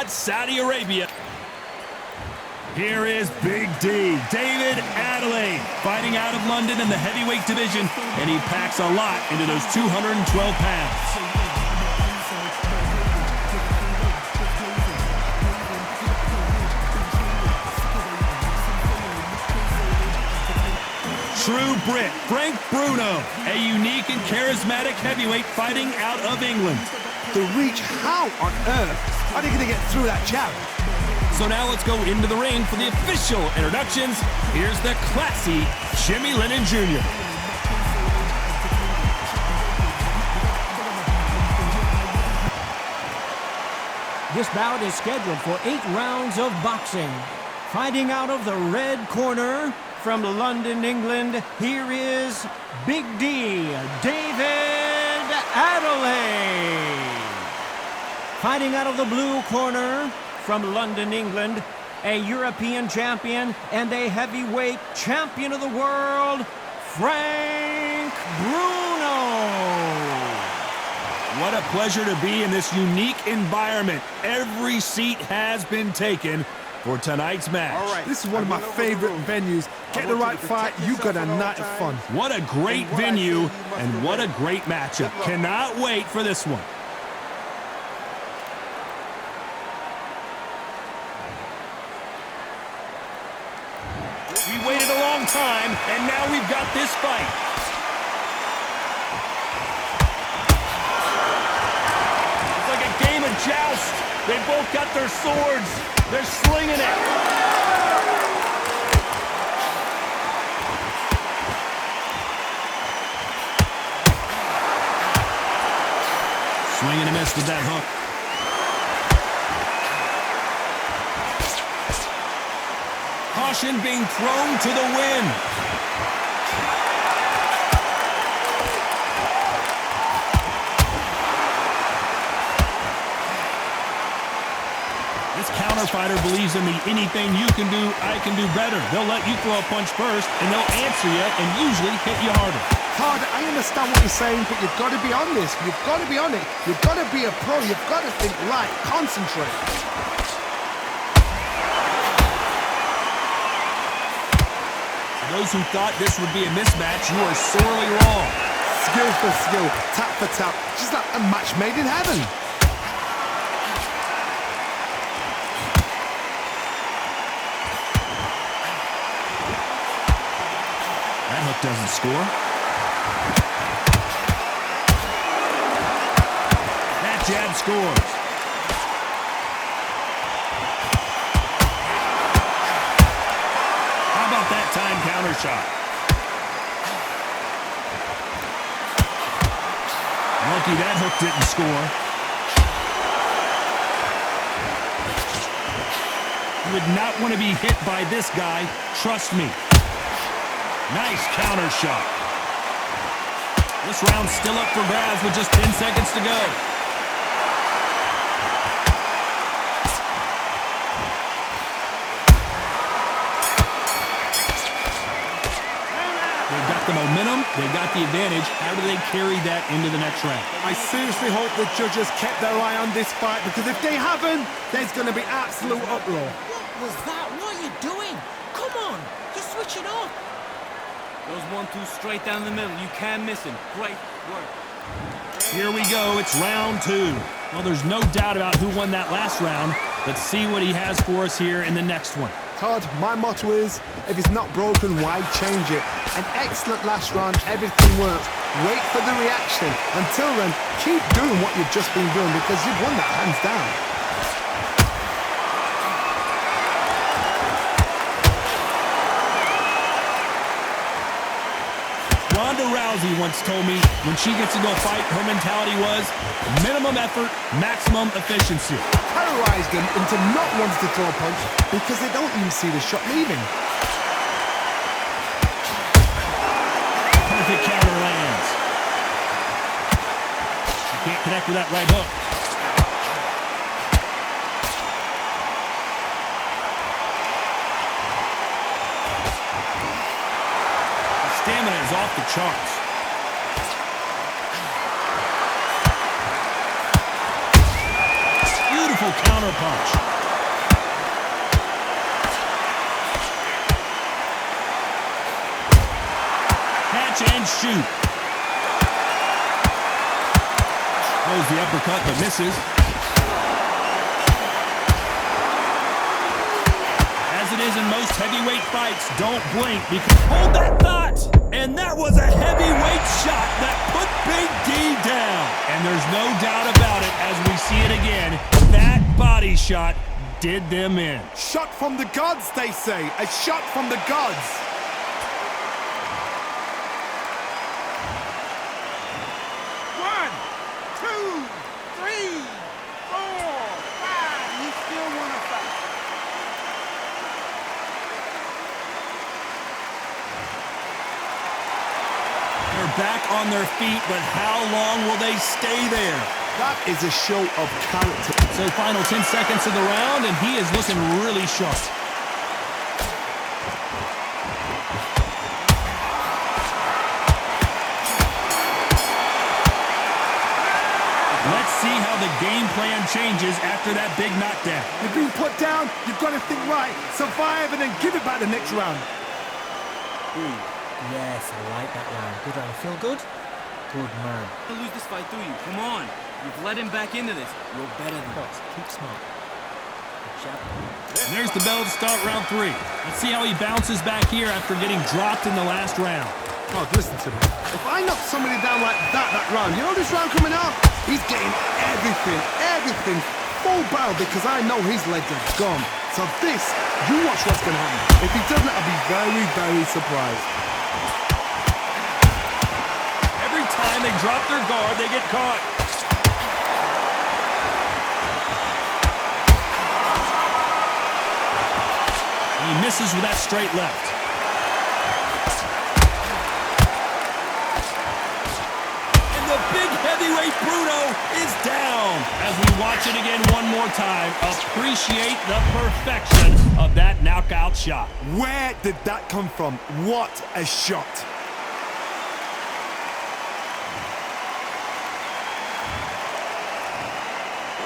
Riyadh, Saudi Arabia. Here is Big D, David Adelaide, fighting out of London in the heavyweight division, and he packs a lot into those 212 pounds. True Brit, Frank Bruno, a unique and charismatic heavyweight fighting out of England. The reach, how on earth are they going to get through that jab? So now let's go into the ring for the official introductions. Here's the classy Jimmy Lennon Jr. This bout is scheduled for 8 rounds of boxing. Fighting out of the red corner from London, England, here is Big D, David Adelaide. Fighting out of the blue corner from London, England, a European champion and a heavyweight champion of the world, Frank Bruno. What a pleasure to be in this unique environment. Every seat has been taken for tonight's match. All right, this is one of my favorite venues. Get the right fight, you got a night of fun. What a great venue and what a great matchup. Cannot wait for this one. We waited a long time, and now we've got this fight. It's like a game of joust. They both got their swords. They're slinging it. Swing and a miss with that hook. Caution being thrown to the wind. This counter fighter believes in the anything you can do, I can do better. They'll let you throw a punch first, and they'll answer you and usually hit you harder. Todd, I understand what you're saying, but you've got to be on this. You've got to be on it. You've got to be a pro. You've got to think right. Concentrate. Those who thought this would be a mismatch, you are sorely wrong. Skill for skill, tap for tap, just like a match made in heaven. That hook doesn't score. That jab scores. That time counter shot. Lucky that hook didn't score. You would not want to be hit by this guy, trust me. Nice counter shot. This round's still up for grabs with just 10 seconds to go. The momentum, they got the advantage. How do they carry that into the next round? I seriously hope the judges kept their eye on this fight, because if they haven't, there's going to be absolute uproar. What was that? What are you doing? Come on, you're switching off. Those 1-2 straight down the middle. You can't miss him. Great work. Here we go. It's round 2. Well, there's no doubt about who won that last round. Let's see what he has for us here in the next one. Todd, my motto is, if it's not broken, why change it? An excellent last round, everything works. Wait for the reaction. Until then, keep doing what you've just been doing, because you've won that hands down. Ronda Rousey once told me when she gets into a fight, her mentality was minimum effort, maximum efficiency. Terrorized them into not wanting to throw a punch because they don't even see the shot leaving. Perfect counter lands. She can't connect with that right hook. The stamina is off the charts. Beautiful powerful counterpunch. Catch and shoot. Throws the uppercut but misses. As it is in most heavyweight fights, don't blink because hold that thought! And that was a heavyweight shot that put Big D down. And there's no doubt about it as we see it again. That body shot did them in. Shot from the gods, they say. A shot from the gods. One, two, three, four, five. You still want to fight? They're back on their feet, but how long will they stay there? That is a show of character. So final 10 seconds of the round, and he is looking really sharp. Let's see how the game plan changes after that big knockdown. You've been put down, you've got to think right, survive, and then give it back the next round. Yes, I like that round. Good round. Feel good? Good man. You'll lose this fight, do you? Come on. You've led him back into this. You're better than Box, keep smart. Good job. And there's the bell to start round 3. Let's see how he bounces back here after getting dropped in the last round. Oh, listen to me. If I knock somebody down like that round, you know this round coming up? He's getting everything full barrel because I know his legs are gone. So this, you watch what's going to happen. If he doesn't, I'll be very surprised. Every time they drop their guard, they get caught. And he misses with that straight left. And the big heavyweight Bruno is down. As we watch it again one more time, appreciate the perfection of that knockout shot. Where did that come from? What a shot.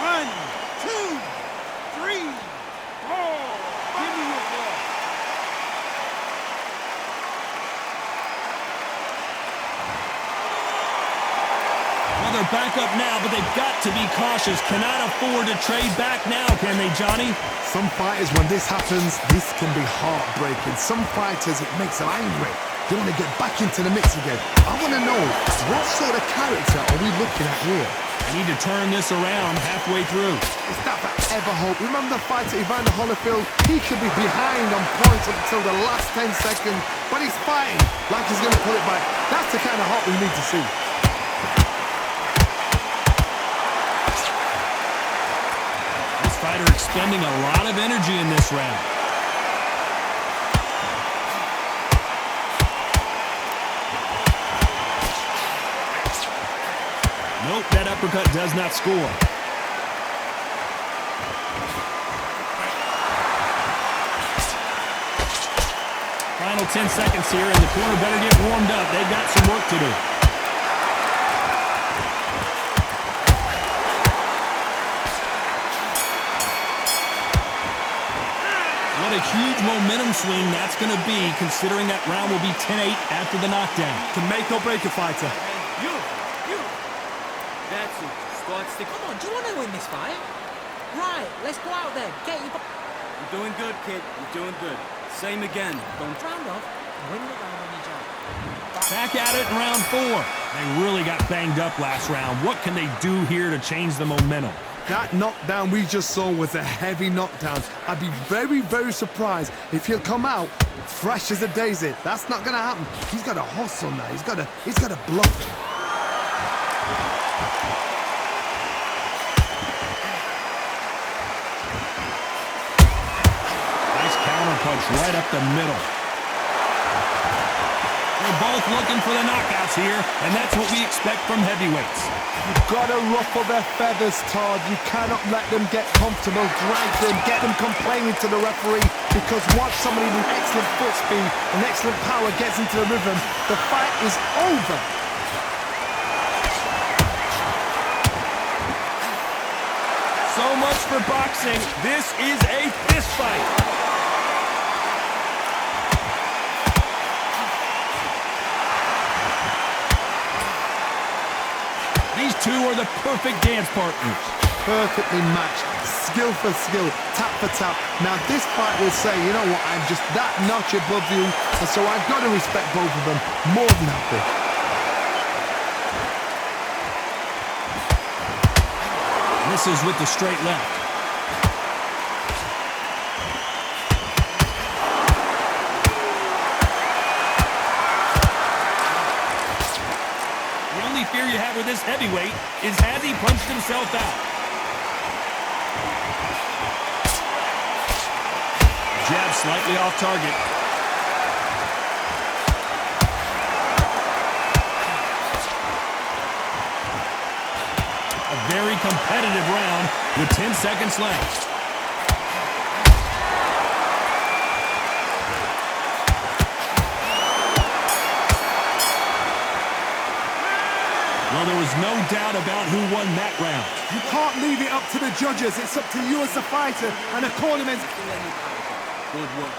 One, two, three, four. Give me your ball. Well, they're back up now, but they've got to be cautious. Cannot afford to trade back now, can they, Johnny? Some fighters, when this happens, this can be heartbreaking. Some fighters, it makes them angry. They want to get back into the mix again. I want to know, what sort of character are we looking at here? They need to turn this around halfway through. Is that ever hope? Remember the fight at Evander Holyfield? He could be behind on points up until the last 10 seconds, but he's fighting like he's going to pull it back. That's the kind of hope we need to see. This fighter expending a lot of energy in this round. Nope, that uppercut does not score. Final 10 seconds here, and the corner better get warmed up. They've got some work to do. What a huge momentum swing that's going to be, considering that round will be 10-8 after the knockdown. To make or break a fighter. You. That's it. Start stick. Come on, do you want to win this fight? Right, let's go out there. Get your You're doing good, kid. You're doing good. Same again. Don't round off and win the round on your jab. Back at it in round 4. They really got banged up last round. What can they do here to change the momentum? That knockdown we just saw was a heavy knockdown. I'd be very surprised if he'll come out fresh as a daisy. That's not going to happen. He's got a hustle now. He's got a bluff. Nice counterpunch right up the middle. They're both looking for the knockouts here, and that's what we expect from heavyweights. You've got to ruffle their feathers, Todd. You cannot let them get comfortable, drag them, get them complaining to the referee, because once somebody with excellent foot speed and excellent power gets into the rhythm, the fight is over. So much for boxing. This is a fist fight. These two are the perfect dance partners. Perfectly matched, skill for skill, tap for tap. Now this fight will say, you know what, I'm just that notch above you, and so I've got to respect both of them more than happy. Misses with the straight left. The only fear you have with this heavyweight is has he punched himself out? Jab slightly off target. A very competitive round with 10 seconds left. Well, there was no doubt about who won that round. You can't leave it up to the judges. It's up to you as a fighter and a cornerman. Good work.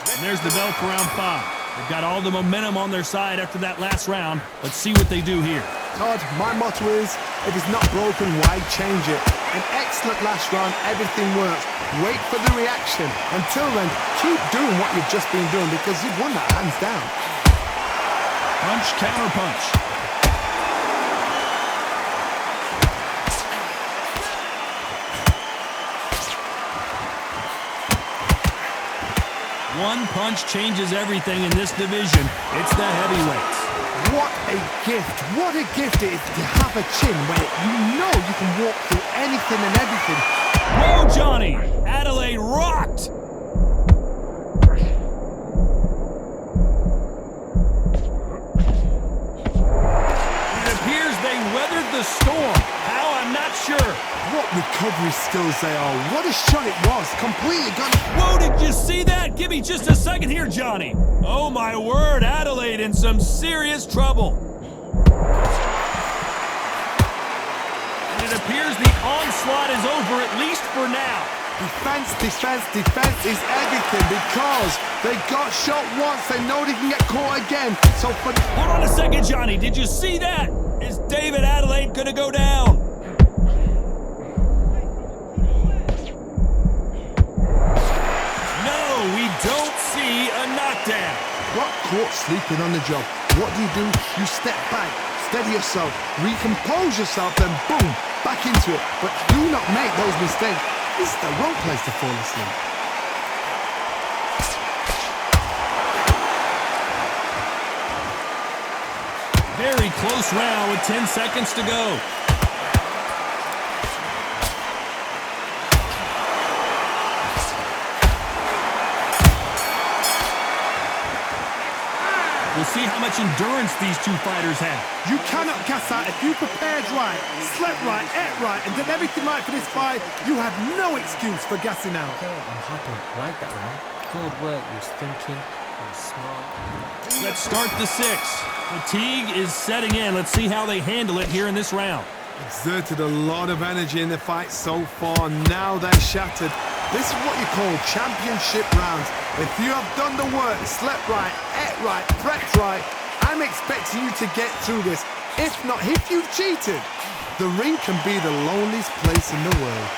And there's the bell for round 5. They've got all the momentum on their side after that last round. Let's see what they do here. Todd, my motto is, if it's not broken, why change it? An excellent last round, everything works. Wait for the reaction. Until then, keep doing what you've just been doing because you've won that hands down. Punch, counter punch. One punch changes everything in this division. It's the heavyweights. What a gift. What a gift it is to have a chin where you know you can walk through anything and everything. Whoa, Johnny! Adelaide rocked! It appears they weathered the storm. How, I'm not sure. What recovery skills they are. What a shot it was. Completely gone. Whoa, did you see that? Give me just a second here, Johnny. Oh, my word, Adelaide in some serious trouble. And it appears the onslaught is over, at least for now. Defense, defense, defense is everything because they got shot once. They know they can get caught again. So for... Hold on a second, Johnny. Did you see that? Is David Adelaide going to go down? Don't see a knockdown. Got caught sleeping on the job. What do? You step back, steady yourself, recompose yourself, then boom, back into it. But do not make those mistakes. This is the wrong place to fall asleep. Very close round with 10 seconds to go. We'll see how much endurance these two fighters have. You cannot gas out. If you prepared right, slept right, ate right, and did everything right for this fight, you have no excuse for gassing out. Okay, I'm happy. I like that round. Good work. You was thinking. You was smart. Let's start the 6. Fatigue is setting in. Let's see how they handle it here in this round. Exerted a lot of energy in the fight so far. Now they're shattered. This is what you call championship rounds. If you have done the work, slept right, ate right, prepped right, I'm expecting you to get through this. If not, if you've cheated, the ring can be the loneliest place in the world.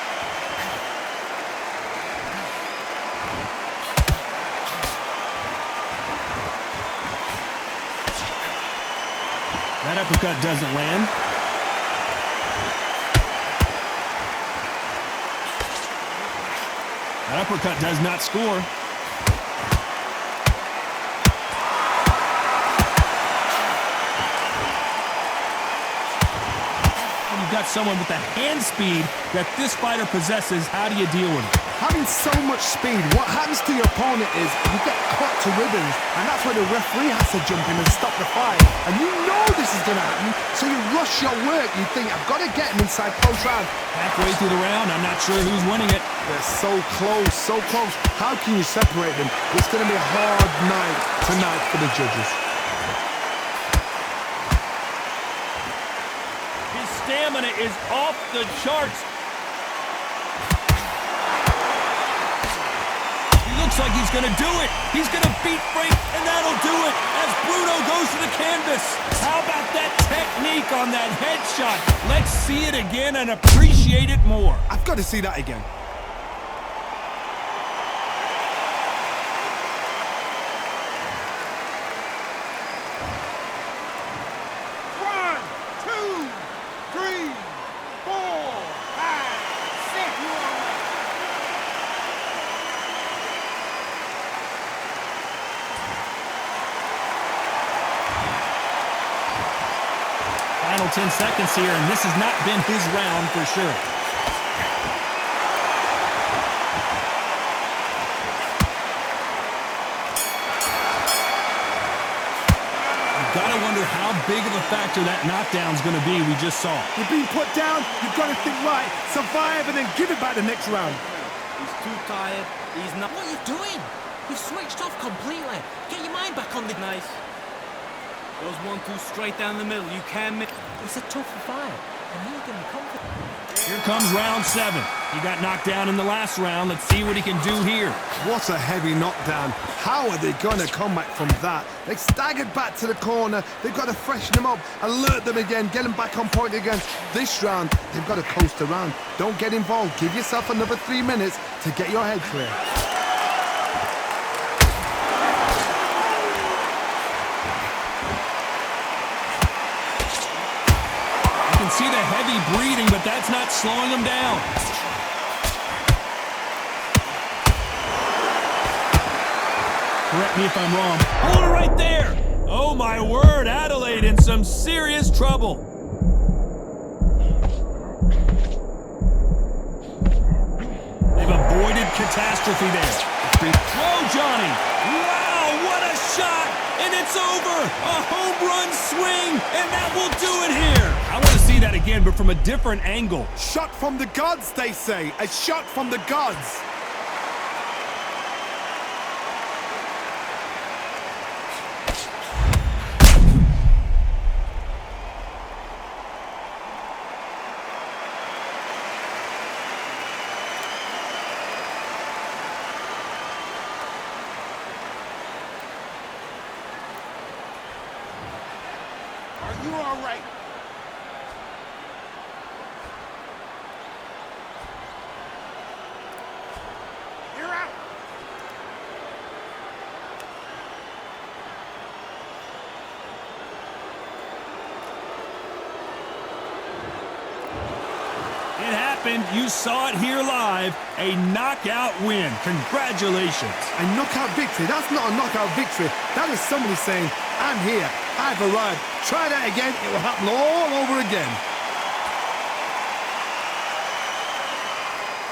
That uppercut doesn't land. That uppercut does not score. When you've got someone with the hand speed that this fighter possesses, how do you deal with it? Having so much speed, what happens to your opponent is you get cut to ribbons, and that's where the referee has to jump in and stop the fight. And you know this is going to happen, so you rush your work. You think, I've got to get him inside close round. Halfway through the round, I'm not sure who's winning it. They're so close, so close. How can you separate them? It's going to be a hard night tonight for the judges. His stamina is off the charts. looks like he's going to do it. He's going to beat Frank, and that'll do it as Bruno goes to the canvas. How about that technique on that headshot? Let's see it again and appreciate it more. I've got to see that again. One, two, three, four, five, six. You all right? Final 10 seconds here, and this has not been his round for sure. You've got to wonder how big of a factor that knockdown's going to be we just saw. You're being put down, you've got to think right, survive, and then give it back the next round. He's too tired. He's not. What are you doing? You've switched off completely. Get your mind back on the... Nice. Those 1-2 straight down the middle. You can miss. It's a tough fight, and he's going to be confident. Here comes round 7. He got knocked down in the last round. Let's see what he can do here. What a heavy knockdown. How are they going to come back from that? They staggered back to the corner. They've got to freshen them up, alert them again, get them back on point again. This round, they've got to coast around. Don't get involved. Give yourself another 3 minutes to get your head clear. See the heavy breathing, but that's not slowing him down. Correct me if I'm wrong. Hold it right there. Oh, my word. Adelaide in some serious trouble. They've avoided catastrophe there. Whoa, Johnny. Wow, what a shot. And it's over. A home run swing, and that will do it here. I want to see that again, but from a different angle. Shot from the gods, they say. A shot from the gods. Are you all right? You're out. It happened. You saw it here live. A knockout win. Congratulations. A knockout victory? That's not a knockout victory. That is somebody saying, I'm here, I've arrived. Try that again, it will happen all over again.